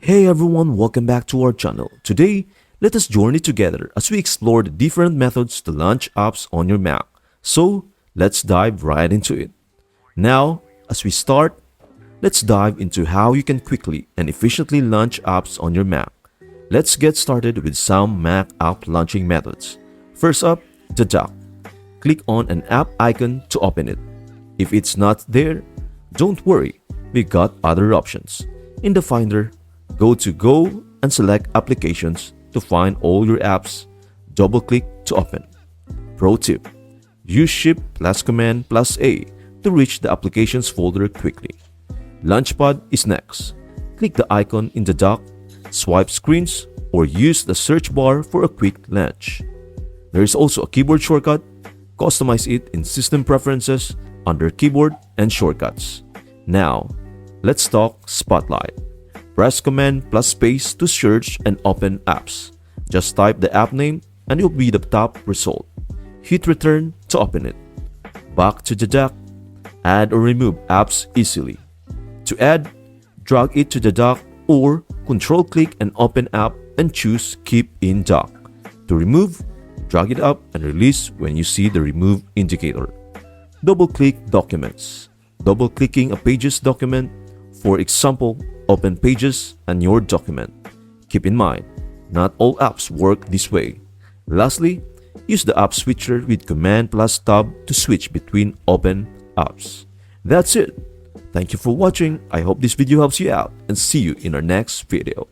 Hey everyone, welcome back to our channel. Today, let us journey together as we explore the different methods to launch apps on your Mac. So, let's dive right into it. Now, as we start, let's dive into how you can quickly and efficiently launch apps on your Mac. Let's get started with some Mac app launching methods. First up, the dock. Click on an app icon to open it. If it's not there, don't worry, we got other options. In the Finder, go to Go and select Applications to find all your apps. Double-click to open. Pro tip: use Shift plus Command plus A to reach the Applications folder quickly. Launchpad is next. Click the icon in the dock, swipe screens, or use the search bar for a quick launch. There is also a keyboard shortcut. Customize it in System Preferences under Keyboard and Shortcuts. Now, let's talk Spotlight. Press Command plus Space to search and open apps. Just type the app name and it will be the top result. Hit Return to open it. Back to the dock. Add or remove apps easily. To add, drag it to the dock or Control-click an open app and choose Keep in Dock. To remove, drag it up and release when you see the remove indicator. Double-click Documents. Double-clicking a Pages document, for example, open Pages and your document. Keep in mind, not all apps work this way. Lastly, use the app switcher with Command plus Tab to switch between open apps. That's it. Thank you for watching. I hope this video helps you out and see you in our next video.